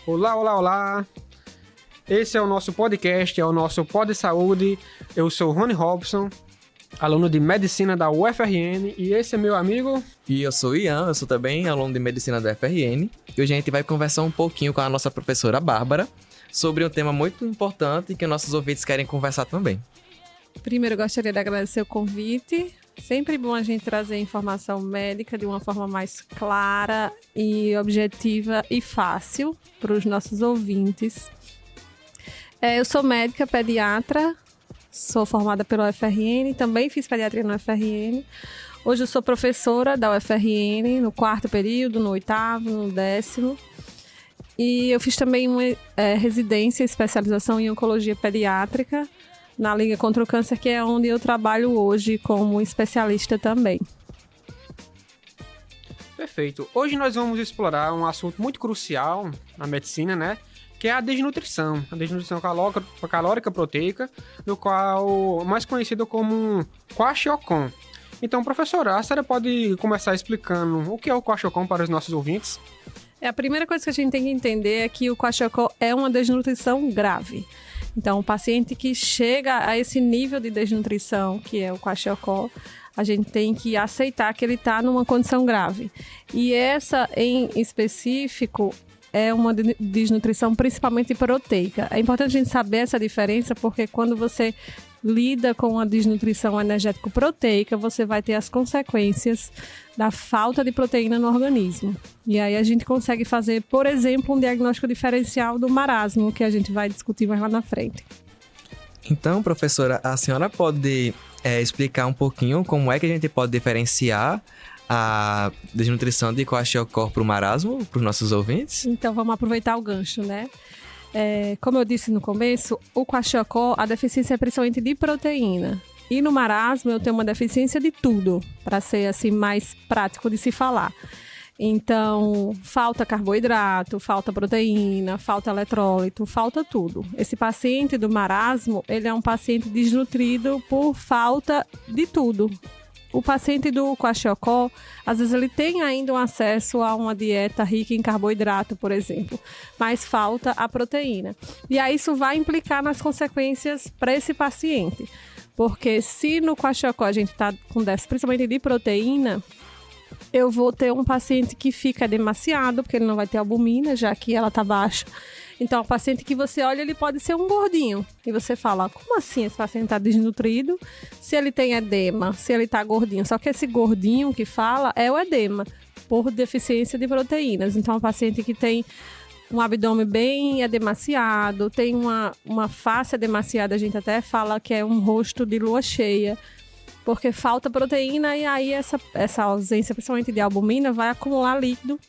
Olá, olá, olá! Esse é o nosso podcast, é o nosso Pod Saúde. Eu sou o Rony Robson, aluno de Medicina da UFRN, e esse é meu amigo... E eu sou o Ian, eu sou também aluno de Medicina da UFRN, e hoje a gente vai conversar um pouquinho com a nossa professora Bárbara sobre um tema muito importante que nossos ouvintes querem conversar também. Primeiro, eu gostaria de agradecer o convite. Sempre bom a gente trazer informação médica de uma forma mais clara e objetiva e fácil para os nossos ouvintes. Eu sou médica pediatra, sou formada pela UFRN, também fiz pediatria na UFRN. Hoje eu sou professora da UFRN no 4º período, no 8º, no 10º. E eu fiz também uma residência e especialização em oncologia pediátrica na Liga contra o Câncer, que é onde eu trabalho hoje como especialista também. Perfeito. Hoje nós vamos explorar um assunto muito crucial na medicina, que é a desnutrição. A desnutrição calórica proteica, do qual mais conhecido como Kwashiorkor. Então, professora, a senhora pode começar explicando o que é o Kwashiorkor para os nossos ouvintes? A primeira coisa que a gente tem que entender é que o Kwashiorkor é uma desnutrição grave. Então, o paciente que chega a esse nível de desnutrição, que é o Kwashiorkor, a gente tem que aceitar que ele está numa condição grave. E essa, em específico, é uma desnutrição principalmente proteica. É importante a gente saber essa diferença, porque quando você lida com a desnutrição energético-proteica, você vai ter as consequências da falta de proteína no organismo. E aí a gente consegue fazer, por exemplo, um diagnóstico diferencial do marasmo, que a gente vai discutir mais lá na frente. Então, professora, a senhora pode explicar um pouquinho como é que a gente pode diferenciar a desnutrição de Kwashiorkor para o marasmo, para os nossos ouvintes? Então, vamos aproveitar o gancho, como eu disse no começo, o Kwashiorkor, a deficiência é principalmente de proteína. E no marasmo eu tenho uma deficiência de tudo, para ser assim mais prático de se falar. Então, falta carboidrato, falta proteína, falta eletrólito, falta tudo. Esse paciente do marasmo, ele é um paciente desnutrido por falta de tudo. O paciente do Kwashiorkor, às vezes ele tem ainda um acesso a uma dieta rica em carboidrato, por exemplo, mas falta a proteína. E aí isso vai implicar nas consequências para esse paciente, porque se no Kwashiorkor a gente está com déficit principalmente de proteína, eu vou ter um paciente que fica demasiado, porque ele não vai ter albumina, já que ela está baixa. Então, o paciente que você olha, ele pode ser um gordinho. E você fala, como assim esse paciente está desnutrido? Se ele tem edema, se ele está gordinho. Só que esse gordinho que fala é o edema, por deficiência de proteínas. Então, é um paciente que tem um abdômen bem edemaciado, tem uma face edemaciada, a gente até fala que é um rosto de lua cheia, porque falta proteína e aí essa ausência, principalmente de albumina, vai acumular líquido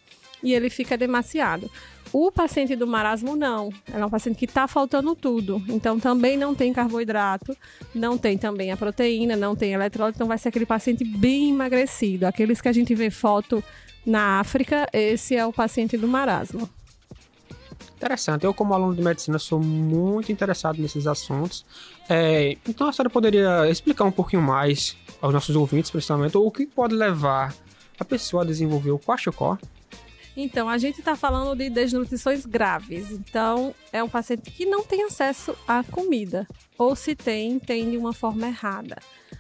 e ele fica demasiado. O paciente do marasmo não, é um paciente que está faltando tudo, então também não tem carboidrato, não tem também a proteína, não tem eletrólito, então vai ser aquele paciente bem emagrecido. Aqueles que a gente vê foto na África, esse é o paciente do marasmo. Interessante. Eu, como aluno de medicina, sou muito interessado nesses assuntos. Então, a senhora poderia explicar um pouquinho mais aos nossos ouvintes, principalmente, o que pode levar a pessoa a desenvolver o Kwashiorkor? Então, a gente está falando de desnutrições graves. Então, é um paciente que não tem acesso à comida. Ou se tem de uma forma errada.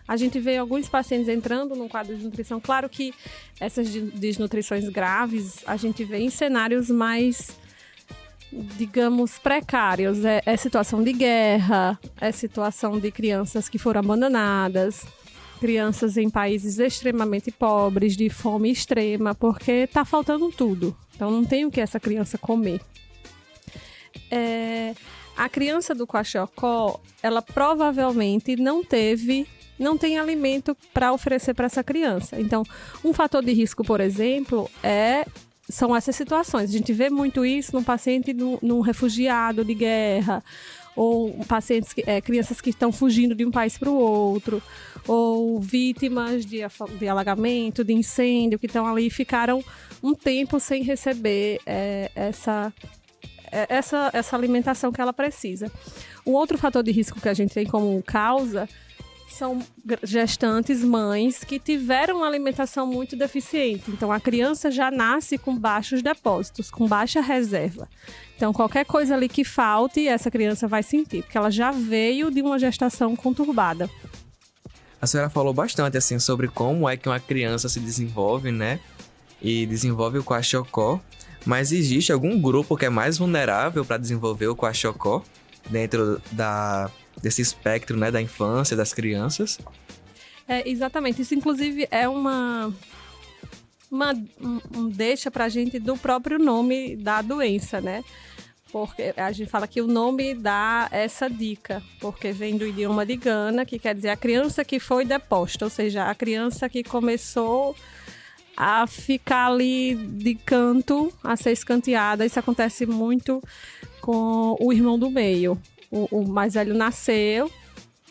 A gente vê alguns pacientes entrando no quadro de nutrição. Claro que essas desnutrições graves, a gente vê em cenários mais, digamos, precários. É situação de guerra, é situação de crianças que foram abandonadas, crianças em países extremamente pobres, de fome extrema, porque está faltando tudo. Então, não tem o que essa criança comer. A criança do Kwashiorkor, ela provavelmente não tem alimento para oferecer para essa criança. Então, um fator de risco, por exemplo, são essas situações. A gente vê muito isso num paciente, num refugiado de guerra, ou pacientes, crianças que estão fugindo de um país para o outro, ou vítimas de alagamento, de incêndio, que estão ali e ficaram um tempo sem receber essa alimentação que ela precisa. Um outro fator de risco que a gente tem como causa são gestantes, mães, que tiveram uma alimentação muito deficiente. Então, a criança já nasce com baixos depósitos, com baixa reserva. Então, qualquer coisa ali que falte, essa criança vai sentir, porque ela já veio de uma gestação conturbada. A senhora falou bastante, assim, sobre como é que uma criança se desenvolve, né? E desenvolve o Kwashiorkor. Mas existe algum grupo que é mais vulnerável para desenvolver o Kwashiorkor dentro desse espectro, né, da infância, das crianças? Exatamente. Isso, inclusive, é um deixa pra gente do próprio nome da doença, né? Porque a gente fala que o nome dá essa dica, porque vem do idioma de Gana, que quer dizer a criança que foi deposta, ou seja, a criança que começou a ficar ali de canto, a ser escanteada. Isso acontece muito com o irmão do meio. O mais velho nasceu,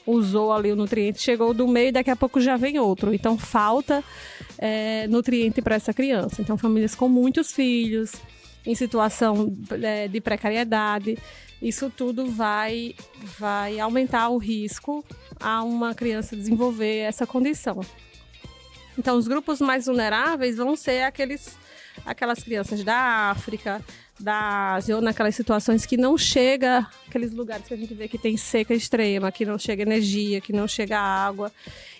usou ali o nutriente, chegou do meio e daqui a pouco já vem outro. Então, falta nutriente para essa criança. Então, famílias com muitos filhos, em situação de precariedade, isso tudo vai aumentar o risco a uma criança desenvolver essa condição. Então, os grupos mais vulneráveis vão ser aquelas crianças da África, da Ásia, ou naquelas situações que não chega, aqueles lugares que a gente vê que tem seca extrema, que não chega energia, que não chega água.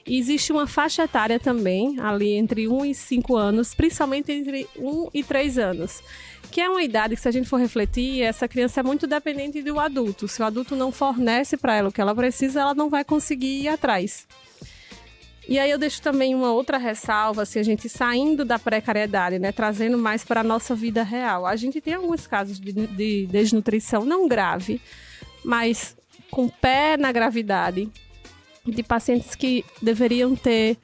E existe uma faixa etária também, ali entre 1 e 5 anos, principalmente entre 1 e 3 anos, que é uma idade que, se a gente for refletir, essa criança é muito dependente do adulto. Se o adulto não fornece para ela o que ela precisa, ela não vai conseguir ir atrás. E aí eu deixo também uma outra ressalva, assim, a gente saindo da precariedade, né, trazendo mais para a nossa vida real. A gente tem alguns casos de desnutrição não grave, mas com pé na gravidade, de pacientes que deveriam ter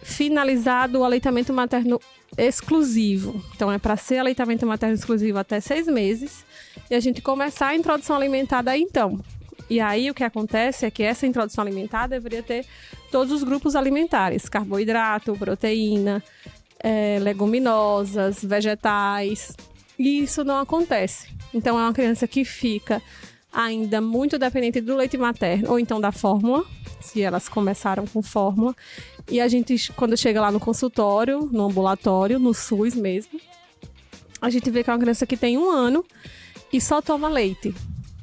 finalizado o aleitamento materno exclusivo. Então, é para ser aleitamento materno exclusivo até 6 meses e a gente começar a introdução alimentar daí então. E aí o que acontece é que essa introdução alimentar deveria ter todos os grupos alimentares: carboidrato, proteína, leguminosas, vegetais. E isso não acontece. Então é uma criança que fica ainda muito dependente do leite materno, ou então da fórmula, se elas começaram com fórmula. E a gente, quando chega lá no consultório, no ambulatório, no SUS mesmo, a gente vê que é uma criança que tem 1 ano e só toma leite.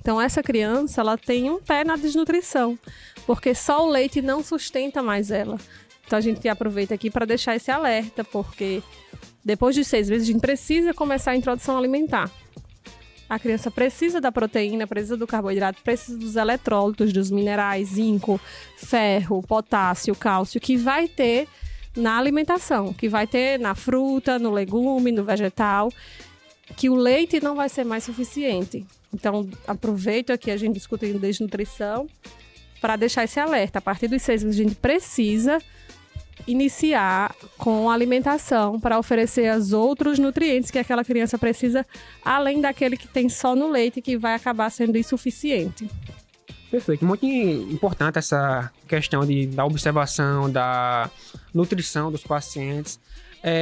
Então, essa criança, ela tem um pé na desnutrição, porque só o leite não sustenta mais ela. Então, a gente aproveita aqui para deixar esse alerta, porque depois de 6 meses, a gente precisa começar a introdução alimentar. A criança precisa da proteína, precisa do carboidrato, precisa dos eletrólitos, dos minerais, zinco, ferro, potássio, cálcio, que vai ter na alimentação, que vai ter na fruta, no legume, no vegetal, que o leite não vai ser mais suficiente. Então, aproveito aqui a gente discutindo desnutrição para deixar esse alerta. A partir dos 6 meses, a gente precisa iniciar com a alimentação para oferecer os outros nutrientes que aquela criança precisa, além daquele que tem só no leite, que vai acabar sendo insuficiente. Perfeito. Muito importante essa questão da observação, da nutrição dos pacientes.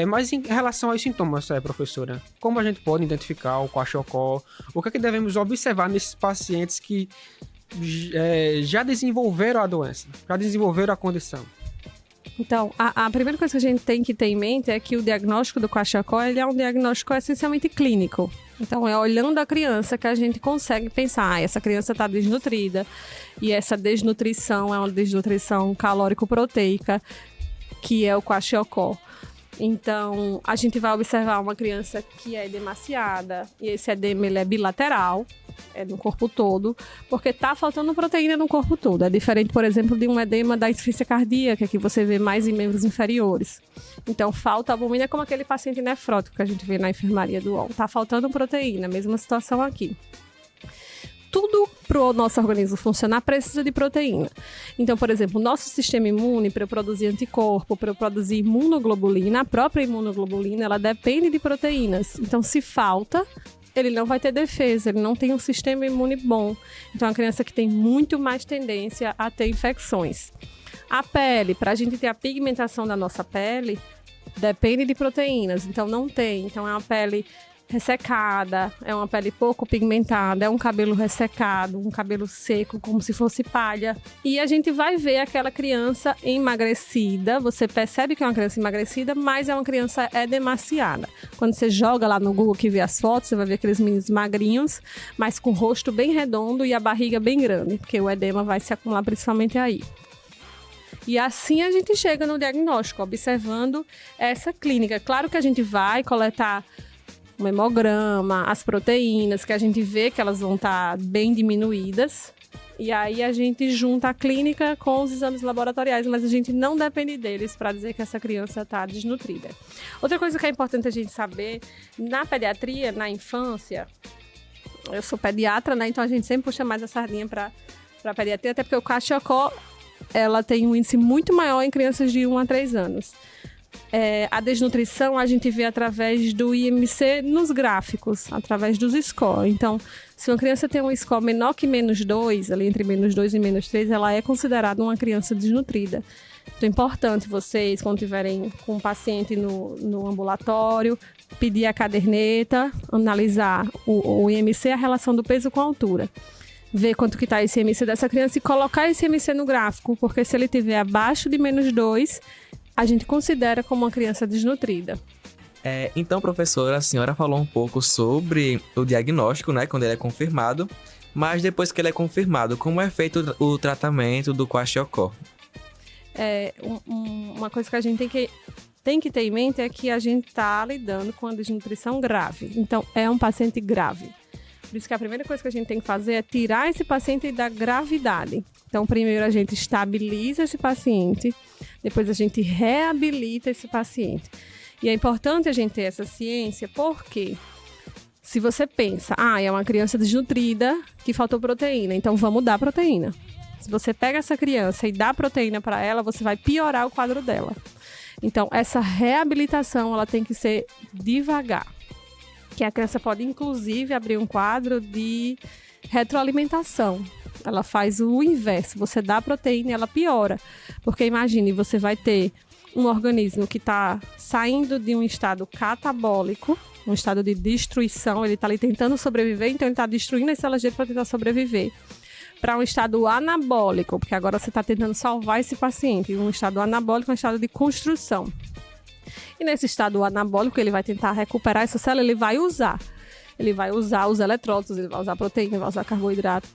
Mas em relação aos sintomas, professora, como a gente pode identificar o Kwashiorkor? O que é que devemos observar nesses pacientes que já desenvolveram a doença, já desenvolveram a condição? Então, a primeira coisa que a gente tem que ter em mente é que o diagnóstico do Kwashiorkor, ele é um diagnóstico essencialmente clínico. Então, é olhando a criança que a gente consegue pensar, essa criança está desnutrida, e essa desnutrição é uma desnutrição calórico-proteica, que é o Kwashiorkor. Então, a gente vai observar uma criança que é edemaciada, e esse edema ele é bilateral, é no corpo todo, porque está faltando proteína no corpo todo. É diferente, por exemplo, de um edema da insuficiência cardíaca, que você vê mais em membros inferiores. Então, falta albumina, é como aquele paciente nefrótico que a gente vê na enfermaria do UOL. Está faltando proteína, mesma situação aqui. Tudo para o nosso organismo funcionar precisa de proteína. Então, por exemplo, o nosso sistema imune, para eu produzir anticorpo, para eu produzir imunoglobulina, a própria imunoglobulina, ela depende de proteínas. Então, se falta, ele não vai ter defesa, ele não tem um sistema imune bom. Então, é uma criança que tem muito mais tendência a ter infecções. A pele, para a gente ter a pigmentação da nossa pele, depende de proteínas. Então, não tem. Então, é uma pele ressecada, é uma pele pouco pigmentada, é um cabelo ressecado, um cabelo seco, como se fosse palha. E a gente vai ver aquela criança emagrecida, você percebe que é uma criança emagrecida, mas é uma criança edemaciada. Quando você joga lá no Google que vê as fotos, você vai ver aqueles meninos magrinhos, mas com o rosto bem redondo e a barriga bem grande, porque o edema vai se acumular principalmente aí. E assim a gente chega no diagnóstico, observando essa clínica. Claro que a gente vai coletar um hemograma, as proteínas, que a gente vê que elas vão estar bem diminuídas. E aí a gente junta a clínica com os exames laboratoriais, mas a gente não depende deles para dizer que essa criança está desnutrida. Outra coisa que é importante a gente saber, na pediatria, na infância, eu sou pediatra, né? Então a gente sempre puxa mais a sardinha para a pediatria, até porque o Kwashiorkor, ela tem um índice muito maior em crianças de 1 a 3 anos. A desnutrição a gente vê através do IMC nos gráficos, através dos score. Então, se uma criança tem um score menor que -2, ali entre -2 e -3, ela é considerada uma criança desnutrida. Então, é importante vocês, quando tiverem com um paciente no ambulatório, pedir a caderneta, analisar o IMC, a relação do peso com a altura. Ver quanto que está esse IMC dessa criança e colocar esse IMC no gráfico, porque se ele estiver abaixo de -2, a gente considera como uma criança desnutrida. Então, professora, a senhora falou um pouco sobre o diagnóstico, né, quando ele é confirmado, mas depois que ele é confirmado, como é feito o tratamento do Kwashiorkor? Uma coisa que a gente tem que ter em mente é que a gente está lidando com a desnutrição grave. Então, é um paciente grave. Por isso que a primeira coisa que a gente tem que fazer é tirar esse paciente da gravidade. Então, primeiro a gente estabiliza esse paciente, depois a gente reabilita esse paciente. E é importante a gente ter essa ciência, porque se você pensa, é uma criança desnutrida que faltou proteína, então vamos dar proteína. Se você pega essa criança e dá proteína para ela, você vai piorar o quadro dela. Então, essa reabilitação ela tem que ser devagar. Que a criança pode, inclusive, abrir um quadro de retroalimentação. Ela faz o inverso. Você dá proteína e ela piora. Porque imagine, você vai ter um organismo que está saindo de um estado catabólico, um estado de destruição, ele está ali tentando sobreviver, então ele está destruindo as células dele para tentar sobreviver. Para um estado anabólico, porque agora você está tentando salvar esse paciente. Um estado anabólico é um estado de construção. E nesse estado anabólico, ele vai tentar recuperar essa célula, ele vai usar os eletrólitos, ele vai usar proteína, vai usar carboidrato.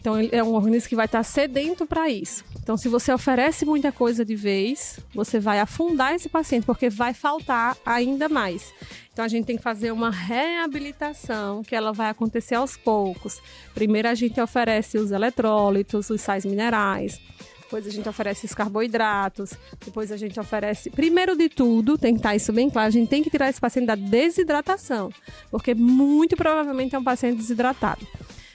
Então, ele é um organismo que vai estar sedento para isso. Então, se você oferece muita coisa de vez, você vai afundar esse paciente, porque vai faltar ainda mais. Então, a gente tem que fazer uma reabilitação, que ela vai acontecer aos poucos. Primeiro, a gente oferece os eletrólitos, os sais minerais. Depois a gente oferece os carboidratos, depois a gente oferece... Primeiro de tudo, tem que estar isso bem claro, a gente tem que tirar esse paciente da desidratação, porque muito provavelmente é um paciente desidratado.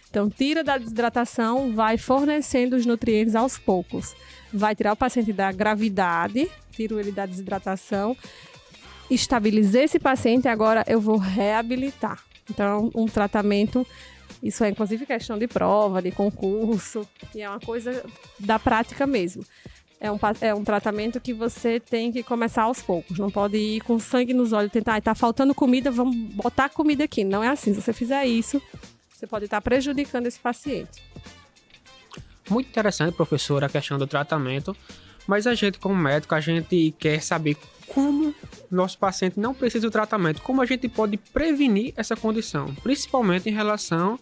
Então, tira da desidratação, vai fornecendo os nutrientes aos poucos. Vai tirar o paciente da gravidade, tiro ele da desidratação, estabilizei esse paciente e agora eu vou reabilitar. Então, um tratamento... Isso é, inclusive, questão de prova, de concurso, e é uma coisa da prática mesmo. É um tratamento que você tem que começar aos poucos. Não pode ir com sangue nos olhos, tentar, tá faltando comida, vamos botar comida aqui. Não é assim. Se você fizer isso, você pode estar prejudicando esse paciente. Muito interessante, professora, a questão do tratamento. Mas a gente, como médico, a gente quer saber como nosso paciente não precisa do tratamento, como a gente pode prevenir essa condição, principalmente em relação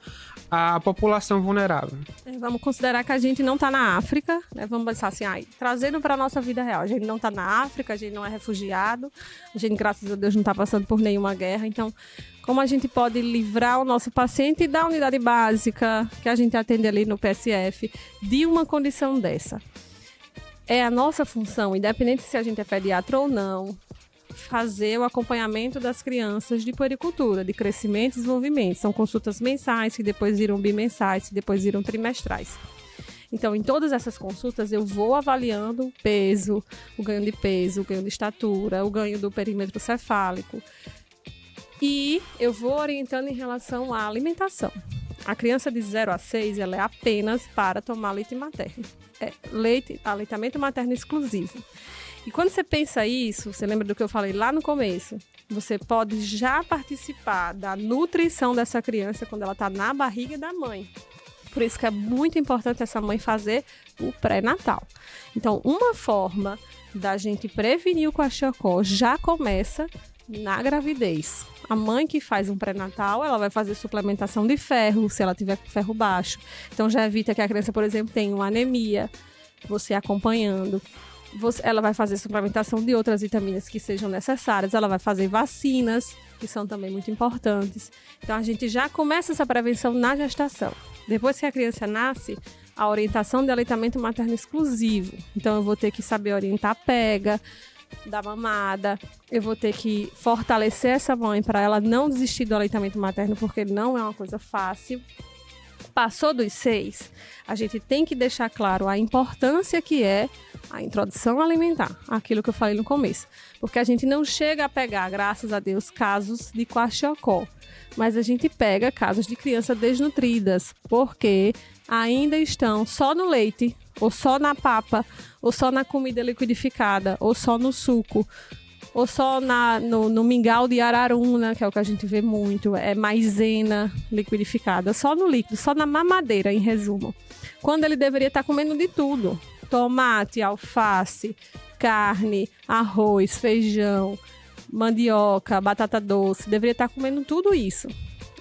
à população vulnerável. Vamos considerar que a gente não está na África, né? Vamos pensar assim, trazendo para a nossa vida real. A gente não está na África, a gente não é refugiado, a gente, graças a Deus, não está passando por nenhuma guerra. Então, como a gente pode livrar o nosso paciente da unidade básica que a gente atende ali no PSF de uma condição dessa? É a nossa função, independente se a gente é pediatra ou não, fazer o acompanhamento das crianças de puericultura, de crescimento e desenvolvimento. São consultas mensais, que depois viram bimensais, que depois viram trimestrais. Então, em todas essas consultas, eu vou avaliando o peso, o ganho de peso, o ganho de estatura, o ganho do perímetro cefálico. E eu vou orientando em relação à alimentação. A criança de 0 a 6, ela é apenas para tomar leite materno. Aleitamento materno exclusivo. E quando você pensa isso, você lembra do que eu falei lá no começo? Você pode já participar da nutrição dessa criança quando ela está na barriga da mãe. Por isso que é muito importante essa mãe fazer o pré-natal. Então, uma forma da gente prevenir o kwashiorkor já começa na gravidez. A mãe que faz um pré-natal, ela vai fazer suplementação de ferro, se ela tiver ferro baixo. Então, já evita que a criança, por exemplo, tenha uma anemia, você acompanhando. Ela vai fazer suplementação de outras vitaminas que sejam necessárias. Ela vai fazer vacinas, que são também muito importantes. Então, a gente já começa essa prevenção na gestação. Depois que a criança nasce, a orientação de aleitamento materno exclusivo. Então, eu vou ter que saber orientar a pega, da mamada. Eu vou ter que fortalecer essa mãe para ela não desistir do aleitamento materno, porque não é uma coisa fácil. Passou dos 6, a gente tem que deixar claro a importância que é a introdução alimentar, aquilo que eu falei no começo. Porque a gente não chega a pegar, graças a Deus, casos de kwashiorkor, mas a gente pega casos de crianças desnutridas, porque ainda estão só no leite, ou só na papa, ou só na comida liquidificada, ou só no suco, ou só no mingau de araruna, que é o que a gente vê muito, é maisena liquidificada, só no líquido, só na mamadeira, em resumo. Quando ele deveria estar comendo de tudo: tomate, alface, carne, arroz, feijão, mandioca, batata doce, deveria estar comendo tudo isso.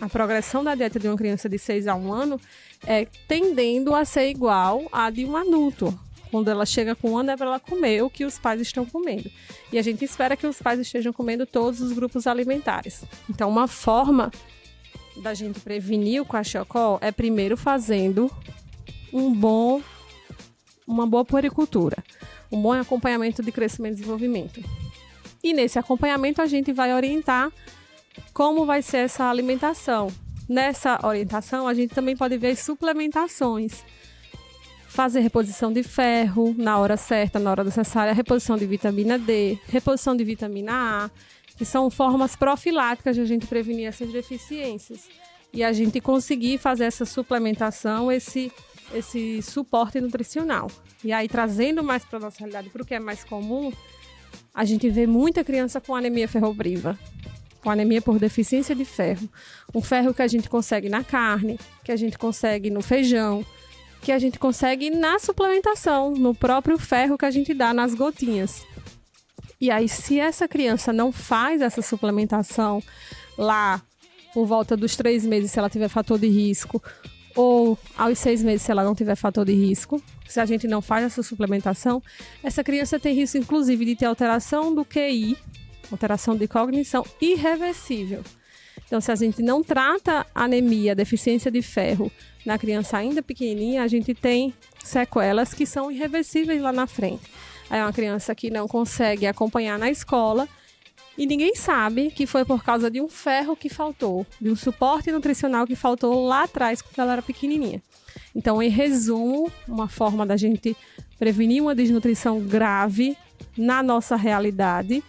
A progressão da dieta de uma criança de 6 a 1 ano é tendendo a ser igual à de um adulto. Quando ela chega com 1 ano, é para ela comer o que os pais estão comendo. E a gente espera que os pais estejam comendo todos os grupos alimentares. Então, uma forma da gente prevenir o kwashiorkor é primeiro fazendo uma boa puericultura, um bom acompanhamento de crescimento e desenvolvimento. E nesse acompanhamento a gente vai orientar como vai ser essa alimentação. Nessa orientação a gente também pode ver as suplementações. Fazer reposição de ferro na hora certa, na hora necessária, reposição de vitamina D, reposição de vitamina A, que são formas profiláticas de a gente prevenir essas deficiências. E a gente conseguir fazer essa suplementação, esse suporte nutricional. E aí, trazendo mais para a nossa realidade, para o que é mais comum, a gente vê muita criança com anemia ferropriva, com anemia por deficiência de ferro. Um ferro que a gente consegue na carne, que a gente consegue no feijão, que a gente consegue na suplementação, no próprio ferro que a gente dá nas gotinhas. E aí, se essa criança não faz essa suplementação lá por volta dos 3 meses, se ela tiver fator de risco, ou aos 6 meses, se ela não tiver fator de risco, se a gente não faz essa suplementação, essa criança tem risco, inclusive, de ter alteração do QI, alteração de cognição irreversível. Então, se a gente não trata anemia, deficiência de ferro, na criança ainda pequenininha, a gente tem sequelas que são irreversíveis lá na frente. Aí é uma criança que não consegue acompanhar na escola e ninguém sabe que foi por causa de um ferro que faltou, de um suporte nutricional que faltou lá atrás quando ela era pequenininha. Então, em resumo, uma forma da gente prevenir uma desnutrição grave na nossa realidade,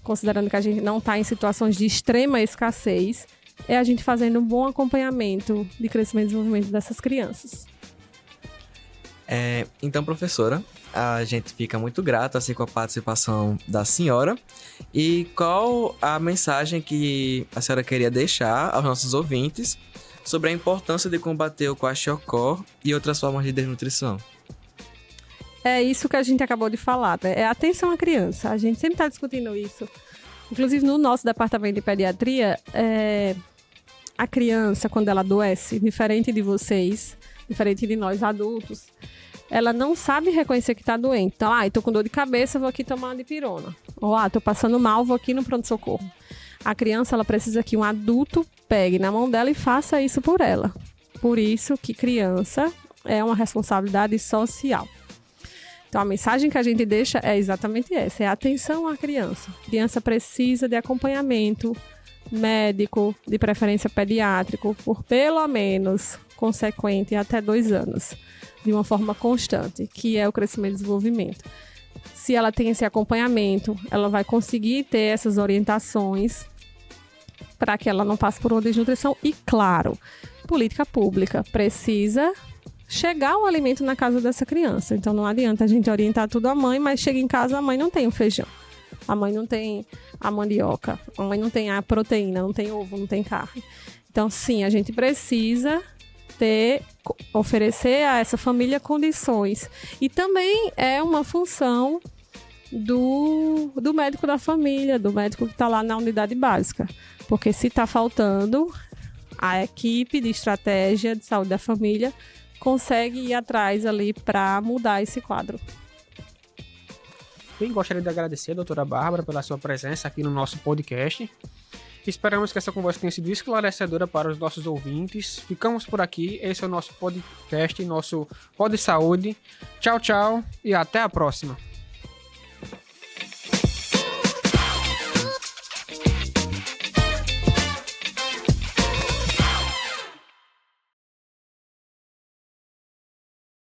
considerando que a gente não está em situações de extrema escassez, é a gente fazendo um bom acompanhamento de crescimento e desenvolvimento dessas crianças. Então, professora, a gente fica muito grato assim, com a participação da senhora. E qual a mensagem que a senhora queria deixar aos nossos ouvintes sobre a importância de combater o kwashiorkor e outras formas de desnutrição? É isso que a gente acabou de falar, né? É atenção à criança. A gente sempre está discutindo isso. Inclusive, no nosso departamento de pediatria, a criança, quando ela adoece, diferente de vocês, diferente de nós adultos, ela não sabe reconhecer que está doente. Então, estou com dor de cabeça, vou aqui tomar uma dipirona. Ou, estou passando mal, vou aqui no pronto-socorro. A criança, ela precisa que um adulto pegue na mão dela e faça isso por ela. Por isso que criança é uma responsabilidade social. Então, a mensagem que a gente deixa é exatamente essa, é atenção à criança. A criança precisa de acompanhamento médico, de preferência pediátrico, por pelo menos consequente até 2 anos, de uma forma constante, que é o crescimento e desenvolvimento. Se ela tem esse acompanhamento, ela vai conseguir ter essas orientações para que ela não passe por uma desnutrição. E, claro, política pública precisa chegar o alimento na casa dessa criança. Então não adianta a gente orientar tudo à mãe, mas chega em casa, a mãe não tem o feijão. A mãe não tem a mandioca, a mãe não tem a proteína, não tem ovo, não tem carne. Então, sim, a gente precisa oferecer a essa família condições. E também é uma função do médico da família, do médico que está lá na unidade básica. Porque se está faltando, a equipe de estratégia de saúde da família consegue ir atrás ali para mudar esse quadro. Bem, gostaria de agradecer a doutora Bárbara pela sua presença aqui no nosso podcast. Esperamos que essa conversa tenha sido esclarecedora para os nossos ouvintes. Ficamos por aqui. Esse é o nosso podcast, nosso Pod Saúde. Tchau, tchau e até a próxima.